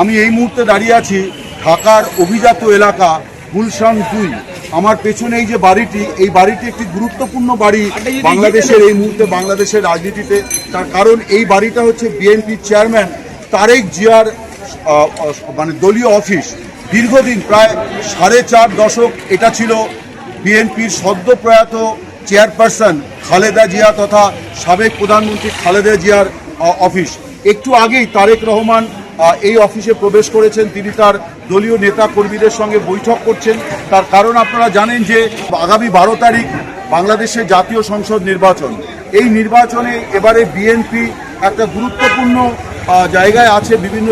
আমি এই মুহূর্তে দাঁড়িয়ে আছি ঢাকার অভিজাত এলাকা গুলশান 2। আমার পেছনে এই যে বাড়িটি, এই বাড়িটি একটি গুরুত্বপূর্ণ বাড়ি বাংলাদেশের এই মুহূর্তে বাংলাদেশের রাজনীতিতে। তার কারণ এই বাড়িটা হচ্ছে বিএনপির চেয়ারম্যান তারেক জিয়ার মানে দলীয় অফিস। দীর্ঘদিন প্রায় 4.5 দশক এটা ছিল বিএনপির সদ্য প্রয়াত চেয়ারপারসন খালেদা জিয়া তথা সাবেক প্রধানমন্ত্রী খালেদা জিয়ার অফিস। একটু আগেই তারেক রহমান এই অফিসে প্রবেশ করেছেন। তিনি তার দলীয় নেতা কর্মীদের সঙ্গে বৈঠক করছেন। তার কারণ আপনারা জানেন যে আগামী 12 তারিখ বাংলাদেশে জাতীয় সংসদ নির্বাচন। এই নির্বাচনে এবারে বিএনপি একটা গুরুত্বপূর্ণ জায়গায় আছে। বিভিন্ন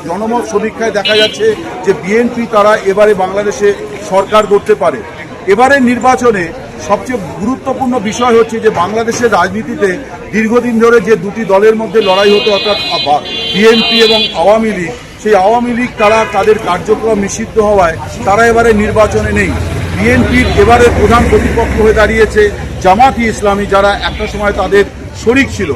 জনমত সমীক্ষায় দেখা যাচ্ছে যে বিএনপি তারা এবারে বাংলাদেশে সরকার করতে পারে। এবারের নির্বাচনে সবচেয়ে গুরুত্বপূর্ণ বিষয় হচ্ছে যে বাংলাদেশের রাজনীতিতে দীর্ঘদিন ধরে যে দুটি দলের মধ্যে লড়াই হতো, অর্থাৎ বিএনপি এবং আওয়ামী লীগ, সেই আওয়ামী লীগ তারা তাদের কার্যক্রম নিষিদ্ধ হওয়ায় তারা এবারে নির্বাচনে নেই। বিএনপির এবারে প্রধান প্রতিপক্ষ হয়ে দাঁড়িয়েছে জামাতি ইসলামী, যারা একটা সময় তাদের শরিক ছিল।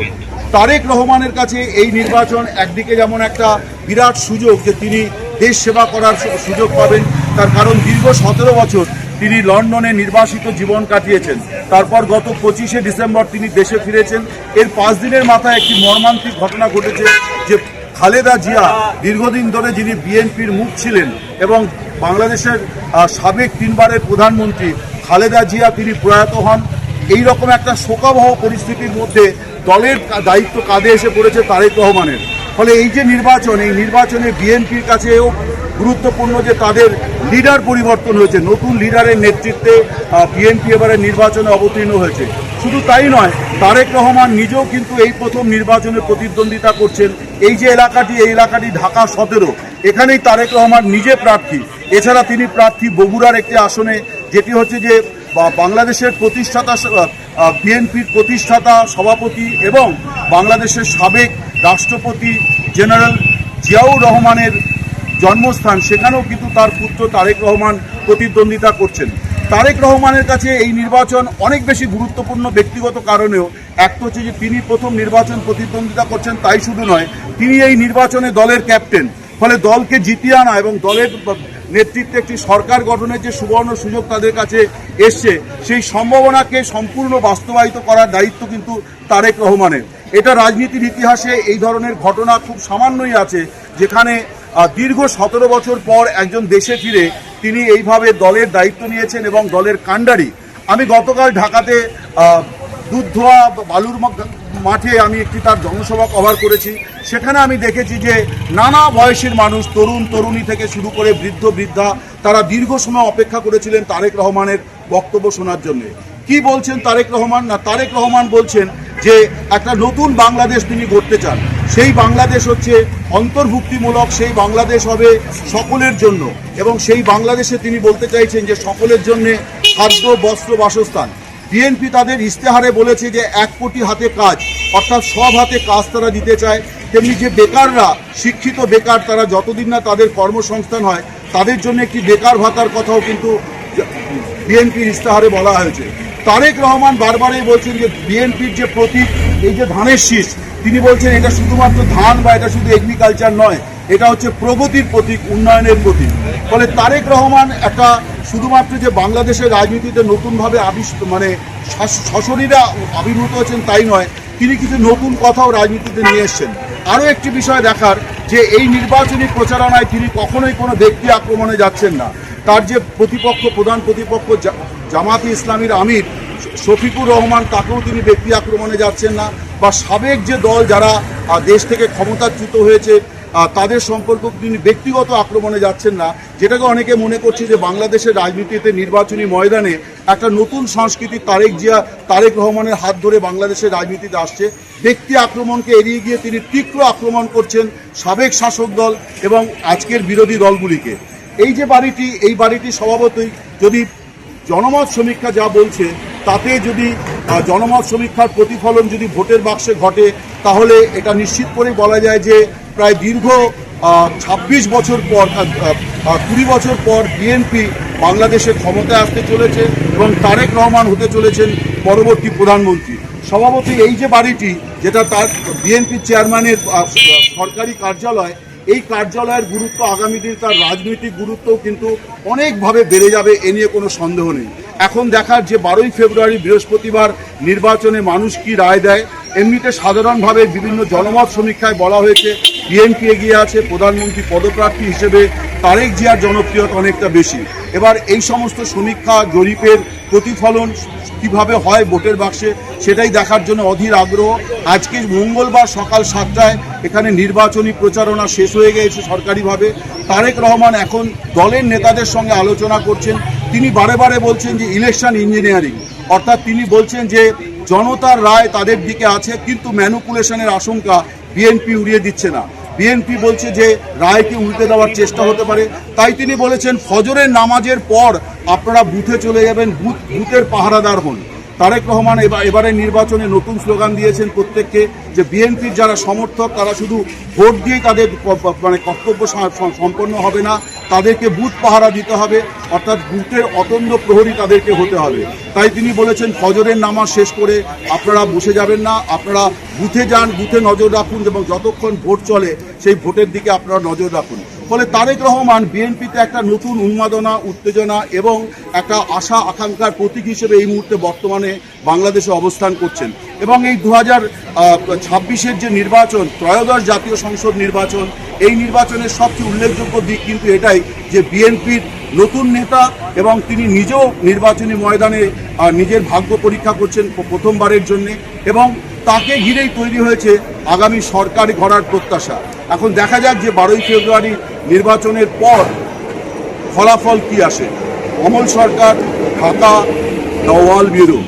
তারেক রহমানের কাছে এই নির্বাচন একদিকে যেমন একটা বিরাট সুযোগ যে তিনি দেশ সেবা করার সুযোগ পাবেন, তার কারণ দীর্ঘ 17 বছর তিনি লন্ডনে নির্বাসিত জীবন কাটিয়েছেন। তারপর গত 25শে ডিসেম্বর তিনি দেশে ফিরেছেন। এর 5 দিনের মাথায় একটি মর্মান্তিক ঘটনা ঘটেছে যে খালেদা জিয়া, দীর্ঘদিন ধরে যিনি বিএনপির মুখ ছিলেন এবং বাংলাদেশের সাবেক 3 বারের প্রধানমন্ত্রী খালেদা জিয়া, তিনি প্রয়াত হন। এই রকম একটা শোকাবহ পরিস্থিতির মধ্যে দলের দায়িত্ব কাঁধে এসে পড়েছে তারেক রহমানের। ফলে এই যে নির্বাচন, এই নির্বাচনে বিএনপির কাছেও গুরুত্বপূর্ণ যে তাদের লিডার পরিবর্তন হয়েছে। নতুন লিডারের নেতৃত্বে বিএনপি এবারে নির্বাচনে অবতীর্ণ হয়েছে। শুধু তাই নয়, তারেক রহমান নিজেও কিন্তু এই প্রথম নির্বাচনে প্রতিদ্বন্দ্বিতা করছেন। এই যে এলাকাটি, এই এলাকাটি ঢাকা 17, এখানেই তারেক রহমান নিজে প্রার্থী। এছাড়া তিনি প্রার্থী বগুড়ার একটি আসনে, যেটি হচ্ছে যে বাংলাদেশের প্রতিষ্ঠাতা বিএনপির প্রতিষ্ঠাতা সভাপতি এবং বাংলাদেশের সাবেক রাষ্ট্রপতি জেনারেল জিয়াউর রহমানের জন্মস্থান, সেখানেও কিন্তু তার পুত্র তারেক রহমান প্রতিদ্বন্দ্বিতা করছেন। তারেক রহমানের কাছে এই নির্বাচন অনেক বেশি গুরুত্বপূর্ণ ব্যক্তিগত কারণেও। এক তো হচ্ছে যে তিনি প্রথম নির্বাচন প্রতিদ্বন্দ্বিতা করছেন, তাই শুধু নয়, তিনি এই নির্বাচনে দলের ক্যাপ্টেন। ফলে দলকে জিতিয়ে আনা এবং দলের নেতৃত্বে একটি সরকার গঠনের যে সুবর্ণ সুযোগ তাদের কাছে এসছে, সেই সম্ভাবনাকে সম্পূর্ণ বাস্তবায়িত করার দায়িত্ব কিন্তু তারেক রহমানের। এটা রাজনীতির ইতিহাসে এই ধরনের ঘটনা খুব সামান্যই আছে, যেখানে দীর্ঘ 17 বছর পর একজন দেশে ফিরে তিনি এইভাবে দলের দায়িত্ব নিয়েছেন এবং দলের কাণ্ডারি। আমি গতকাল ঢাকাতে দুধধোয়া বালুর মাঠে আমি একটি তার জনসভা কভার করেছি। সেখানে আমি দেখেছি যে নানা বয়সের মানুষ, তরুণ তরুণী থেকে শুরু করে বৃদ্ধ বৃদ্ধা, তারা দীর্ঘ সময় অপেক্ষা করেছিলেন তারেক রহমানের বক্তব্য শোনার জন্য। কি বলছেন তারেক রহমান? না, তারেক রহমান বলছেন যে একটা নতুন বাংলাদেশ তিনি গড়তে চান। সেই বাংলাদেশ হচ্ছে অন্তর্ভুক্তিমূলক, সেই বাংলাদেশ হবে সকলের জন্য এবং সেই বাংলাদেশে তিনি বলতে চাইছেন যে সকলের জন্য খাদ্য, বস্ত্র, বাসস্থান। বিএনপি তাদের ইশতেহারে বলেছে যে 1 কোটি হাতে কাজ, অর্থাৎ সব হাতে কাজ তারা দিতে চায়। তেমনি যে বেকাররা, শিক্ষিত বেকার, তারা যতদিন না তাদের কর্মসংস্থান হয়, তাদের জন্য একটি বেকার ভাতার কথাও কিন্তু বিএনপির ইশতেহারে বলা হয়েছে। তারেক রহমান বারবারই বলছেন যে বিএনপির যে প্রতীক, এই যে ধানের শীষ, তিনি বলছেন এটা শুধুমাত্র ধান বা এটা শুধু এগ্রিকালচার নয়, এটা হচ্ছে প্রগতির প্রতীক, উন্নয়নের প্রতীক। ফলে তারেক রহমান একটা শুধুমাত্র যে বাংলাদেশের রাজনীতিতে নতুনভাবে সশরীরে আবির্ভূত হয়েছেন তাই নয়, তিনি কিছু নতুন কথাও রাজনীতিতে নিয়ে এসছেন। আরও একটি বিষয় দেখার যে এই নির্বাচনী প্রচারণায় তিনি কখনোই কোনো ব্যক্তি আক্রমণে যাচ্ছেন না। তার যে প্রতিপক্ষ, প্রধান প্রতিপক্ষ জামাতি ইসলামীর আমির শফিকুর রহমান, তাকেও তিনি ব্যক্তি আক্রমণে যাচ্ছেন না, বা সাবেক যে দল যারা দেশ থেকে ক্ষমতাচ্যুত হয়েছে তাদের সম্পর্ক তিনি ব্যক্তিগত আক্রমণে যাচ্ছেন না, যেটাকে অনেকে মনে করছে যে বাংলাদেশের রাজনীতিতে নির্বাচনী ময়দানে একটা নতুন সংস্কৃতি তারেক রহমানের হাত ধরে বাংলাদেশের রাজনীতিতে আসছে। ব্যক্তি আক্রমণকে এড়িয়ে গিয়ে তিনি তীব্র আক্রমণ করছেন সাবেক শাসক দল এবং আজকের বিরোধী দলগুলিকে। এই যে বাড়িটি, এই বাড়িটি স্বভাবতই যদি জনমত সমীক্ষা যা বলছে, তাতে যদি জনমত সমীক্ষার প্রতিফলন যদি ভোটের বাক্সে ঘটে, তাহলে এটা নিশ্চিত করেই বলা যায় যে প্রায় দীর্ঘ 26 বছর পর, 20 বছর পর বিএনপি বাংলাদেশে ক্ষমতায় আসতে চলেছে এবং তারেক রহমান হতে চলেছেন পরবর্তী প্রধানমন্ত্রী। স্বভাবতই এই যে বাড়িটি, যেটা তার বিএনপি চেয়ারম্যানের সরকারি কার্যালয়, এই কার্যালয়ের গুরুত্ব আগামী দিনে তার রাজনৈতিক গুরুত্বও কিন্তু অনেকভাবে বেড়ে যাবে, এ নিয়ে কোনো সন্দেহ নেই। এখন দেখার যে 12ই ফেব্রুয়ারি বৃহস্পতিবার নির্বাচনে মানুষ কি রায় দেয়। এমনিতে সাধারণভাবে বিভিন্ন জনমত সমীক্ষায় বলা হয়েছে বিএনপি এগিয়ে আছে, প্রধানমন্ত্রী পদপ্রার্থী হিসেবে তারেক জিয়ার জনপ্রিয়তা অনেকটা বেশি। এবার এই সমস্ত সমীক্ষা জরিপের প্রতিফলন কিভাবে হয় ভোটের বাক্সে, সেটাই দেখার জন্য অধীর আগ্রহ। আজকে মঙ্গলবার সকাল 7টায় এখানে নির্বাচনী প্রচারণা শেষ হয়ে গিয়েছে সরকারিভাবে। তারেক রহমান এখন দলের নেতাদের সঙ্গে আলোচনা করছেন। তিনি বারে বারে বলছেন যে ইলেকশন ইঞ্জিনিয়ারিং, অর্থাৎ তিনি বলছেন যে জনতার রায় তাদের দিকে আছে, কিন্তু ম্যানিপুলেশনের আশঙ্কা বিএনপি উড়িয়ে দিচ্ছে না। বিএনপি বলছে যে রায়কে উল্টে দেওয়ার চেষ্টা হতে পারে। তাই তিনি বলেছেন ফজরের নামাজের পর আপনারা বুথে চলে যাবেন, বুথের পাহারাদার হন। তারেক রহমান এবারে নির্বাচনে নতুন স্লোগান দিয়েছেন প্রত্যেককে, যে বিএনপির যারা সমর্থক তারা শুধু ভোট দিয়েই তাদের কর্তব্য সম্পন্ন হবে না, তাদেরকে বুথ পাহারা দিতে হবে, অর্থাৎ বুথের অতন্দ্র প্রহরী তাদেরকে হতে হবে। তাই তিনি বলেছেন ফজরের নামাজ শেষ করে আপনারা বসে যাবেন না, আপনারা বুথে যান, বুথে নজর রাখুন এবং যতক্ষণ ভোট চলে সেই ভোটের দিকে আপনারা নজর রাখুন। ফলে তারেক রহমান বিএনপিতে একটা নতুন উন্মাদনা, উত্তেজনা এবং একটা আশা আকাঙ্ক্ষার প্রতীক হিসেবে এই মুহূর্তে বর্তমানে বাংলাদেশে অবস্থান করছেন। এবং এই 2026-এর যে নির্বাচন, ত্রয়োদশ জাতীয় সংসদ নির্বাচন, এই নির্বাচনের সবচেয়ে উল্লেখযোগ্য দিক কিন্তু এটাই যে বিএনপির নতুন নেতা এবং তিনি নিজেও নির্বাচনী ময়দানে নিজের ভাগ্য পরীক্ষা করছেন প্রথমবারের জন্যে, এবং তাকে ঘিরেই তৈরি হয়েছে আগামী সরকার গড়ার প্রত্যাশা। এখন দেখা যাক যে 12ই ফেব্রুয়ারি নির্বাচনের পর ফলাফল কি আসে। অমল সরকার, ঢাকা, দ্য ওয়াল ব্যুরো।